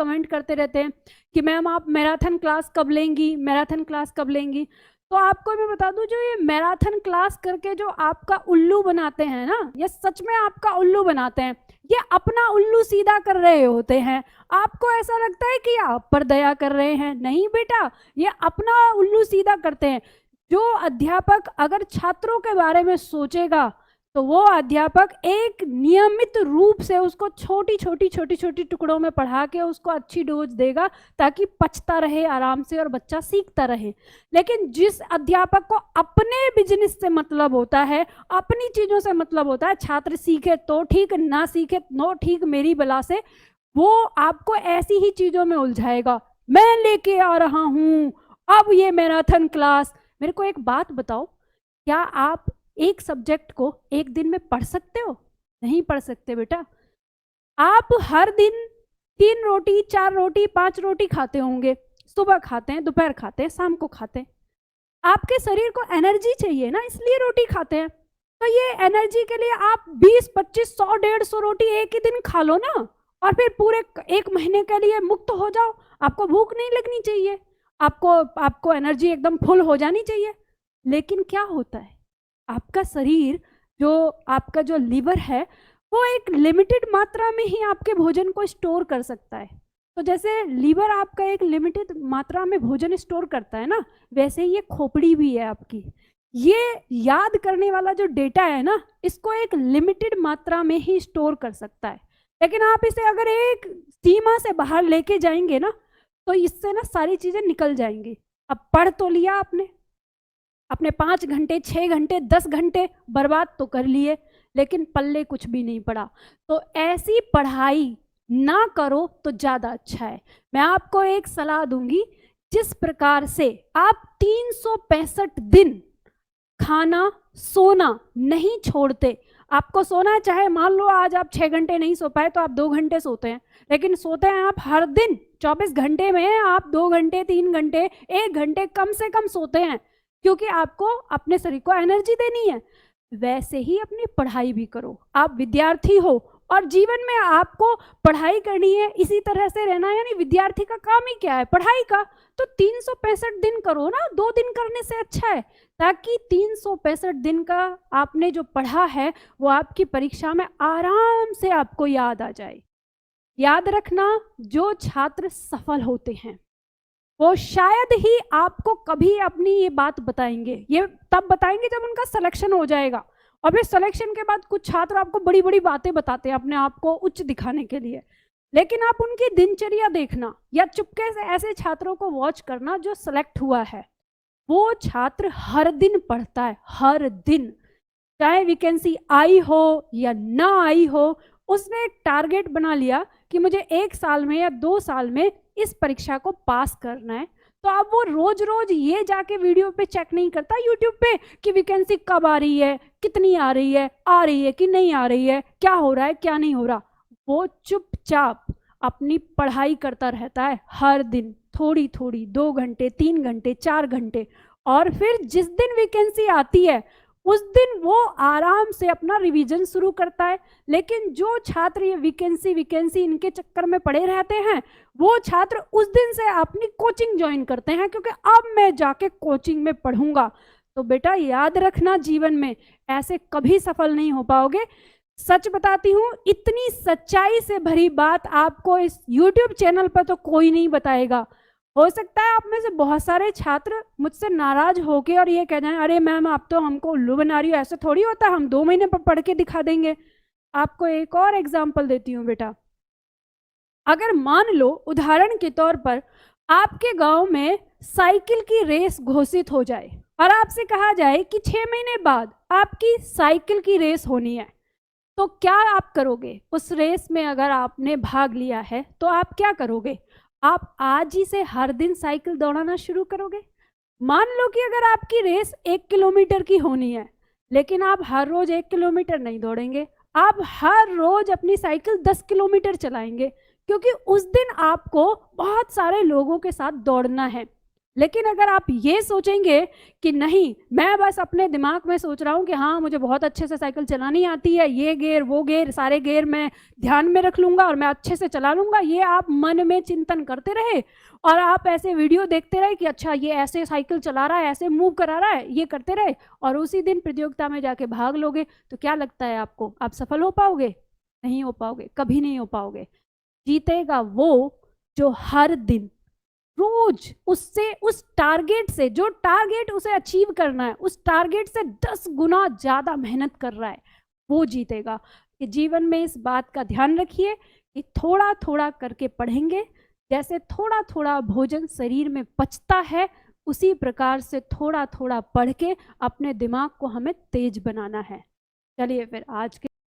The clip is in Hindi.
कमेंट करते रहते हैं कि मैम आप मैराथन क्लास कब लेंगी, मैराथन क्लास कब लेंगी। तो आपको मैं बता दूं, जो ये मैराथन क्लास करके जो आपका उल्लू बनाते हैं ना, ये सच में आपका उल्लू बनाते हैं। ये अपना उल्लू सीधा कर रहे होते हैं। आपको ऐसा लगता है कि आप पर दया कर रहे हैं, नहीं बेटा, ये अपना उल्लू सीधा करते हैं। जो अध्यापक अगर छात्रों के बारे में सोचेगा तो वो अध्यापक एक नियमित रूप से उसको छोटी छोटी टुकड़ों में पढ़ा के उसको अच्छी डोज देगा, ताकि पचता रहे आराम से और बच्चा सीखता रहे। लेकिन जिस अध्यापक को अपने बिजनेस से मतलब होता है, अपनी चीजों से मतलब होता है, छात्र सीखे तो ठीक, ना सीखे नो ठीक, मेरी बला से, वो आपको ऐसी ही चीजों में उलझाएगा। मैं लेके आ रहा हूं अब ये मैराथन क्लास। मेरे को एक बात बताओ, क्या आप एक सब्जेक्ट को एक दिन में पढ़ सकते हो? नहीं पढ़ सकते बेटा। आप हर दिन 3 रोटी 4 रोटी 5 रोटी खाते होंगे, सुबह खाते हैं, दोपहर खाते हैं, शाम को खाते हैं। आपके शरीर को एनर्जी चाहिए ना, इसलिए रोटी खाते हैं। तो ये एनर्जी के लिए आप 20 25 100 150 रोटी एक ही दिन खा लो ना, और फिर पूरे 1 महीने के लिए मुक्त हो जाओ। आपको भूख नहीं लगनी चाहिए, आपको एनर्जी एकदम फुल हो जानी चाहिए। लेकिन क्या होता है, आपका शरीर, जो आपका जो लीवर है, वो एक लिमिटेड मात्रा में ही आपके भोजन को स्टोर कर सकता है। तो जैसे लीवर आपका एक लिमिटेड मात्रा में भोजन स्टोर करता है ना, वैसे ही ये खोपड़ी भी है आपकी। ये याद करने वाला जो डेटा है ना, इसको एक लिमिटेड मात्रा में ही स्टोर कर सकता है। लेकिन आप इसे अगर एक सीमा से बाहर लेके जाएंगे ना, तो इससे ना सारी चीजें निकल जाएंगी। अब पढ़ तो लिया आपने, अपने 5 घंटे 6 घंटे 10 घंटे बर्बाद तो कर लिए, लेकिन पल्ले कुछ भी नहीं पड़ा। तो ऐसी पढ़ाई ना करो तो ज़्यादा अच्छा है। मैं आपको एक सलाह दूंगी, जिस प्रकार से आप 365 दिन खाना सोना नहीं छोड़ते, आपको सोना है, चाहे मान लो आज आप 6 घंटे नहीं सो पाए तो आप 2 घंटे सोते हैं, लेकिन सोते हैं आप हर दिन 24 घंटे में आप 2 घंटे 3 घंटे 1 घंटे कम से कम सोते हैं, क्योंकि आपको अपने शरीर को एनर्जी देनी है। वैसे ही अपनी पढ़ाई भी करो। आप विद्यार्थी हो और जीवन में आपको पढ़ाई करनी है, इसी तरह से रहना है। यानी विद्यार्थी का काम ही क्या है, पढ़ाई का। तो 365 दिन करो ना, 2 दिन करने से अच्छा है, ताकि 365 दिन का आपने जो पढ़ा है वो आपकी परीक्षा में आराम से आपको याद आ जाए। याद रखना, जो छात्र सफल होते हैं वो शायद ही आपको कभी अपनी ये बात बताएंगे। ये तब बताएंगे जब उनका सिलेक्शन हो जाएगा, और फिर सिलेक्शन के बाद कुछ छात्र आपको बड़ी बड़ी बातें बताते हैं अपने आप को उच्च दिखाने के लिए। लेकिन आप उनकी दिनचर्या देखना, या चुपके से ऐसे छात्रों को वॉच करना जो सिलेक्ट हुआ है। वो छात्र हर दिन पढ़ता है, हर दिन, चाहे वैकेंसी आई हो या ना आई हो। उसने एक टारगेट बना लिया कि मुझे 1 साल में या 2 साल में इस परीक्षा को पास करना है। तो अब वो रोज रोज ये जाके वीडियो पे चेक नहीं करता यूट्यूब पे कि वैकेंसी कब आ रही है, कितनी आ रही है कि नहीं आ रही है, क्या हो रहा है क्या नहीं हो रहा। वो चुपचाप अपनी पढ़ाई करता रहता है हर दिन, थोड़ी थोड़ी, 2 घंटे 3 घंटे 4 घंटे। और फिर जिस दिन वैकेंसी आती है उस दिन वो आराम से अपना रिवीजन शुरू करता है। लेकिन जो छात्र ये वैकेंसी इनके चक्कर में पड़े रहते हैं, वो छात्र उस दिन से अपनी कोचिंग ज्वाइन करते हैं, क्योंकि अब मैं जाके कोचिंग में पढ़ूंगा। तो बेटा याद रखना, जीवन में ऐसे कभी सफल नहीं हो पाओगे। सच बताती हूँ, इतनी सच्चाई से भरी बात आपको इस YouTube चैनल पर तो कोई नहीं बताएगा। हो सकता है आप में से बहुत सारे छात्र मुझसे नाराज होके और ये कह जाएं, अरे मैम आप तो हमको उल्लू बना रही हो, ऐसे थोड़ी होता है, हम 2 महीने पर पढ़ के दिखा देंगे। आपको एक और एग्जाम्पल देती हूँ बेटा। अगर मान लो उदाहरण के तौर पर आपके गांव में साइकिल की रेस घोषित हो जाए और आपसे कहा जाए कि 6 महीने बाद आपकी साइकिल की रेस होनी है, तो क्या आप करोगे? उस रेस में अगर आपने भाग लिया है तो आप क्या करोगे? आप आज ही से हर दिन साइकिल दौड़ाना शुरू करोगे। मान लो कि अगर आपकी रेस 1 किलोमीटर की होनी है, लेकिन आप हर रोज 1 किलोमीटर नहीं दौड़ेंगे, आप हर रोज अपनी साइकिल 10 किलोमीटर चलाएंगे, क्योंकि उस दिन आपको बहुत सारे लोगों के साथ दौड़ना है। लेकिन अगर आप ये सोचेंगे कि नहीं, मैं बस अपने दिमाग में सोच रहा हूँ कि हाँ मुझे बहुत अच्छे से साइकिल चलानी आती है, ये गियर वो गियर सारे गियर मैं ध्यान में रख लूंगा और मैं अच्छे से चला लूंगा, ये आप मन में चिंतन करते रहे और आप ऐसे वीडियो देखते रहे कि अच्छा ये ऐसे साइकिल चला रहा है, ऐसे मूव करा रहा है, ये करते रहे और उसी दिन प्रतियोगिता में जाके भाग लोगे, तो क्या लगता है आपको, आप सफल हो पाओगे? नहीं हो पाओगे, कभी नहीं हो पाओगे। जीतेगा वो जो हर दिन रोज उससे, उस टारगेट से, जो टारगेट उसे अचीव करना है उस टारगेट से 10 गुना ज्यादा मेहनत कर रहा है, वो जीतेगा। कि जीवन में इस बात का ध्यान रखिए कि थोड़ा थोड़ा करके पढ़ेंगे, जैसे थोड़ा थोड़ा भोजन शरीर में पचता है उसी प्रकार से थोड़ा थोड़ा पढ़ के अपने दिमाग को हमें तेज बनाना है। चलिए फिर आज के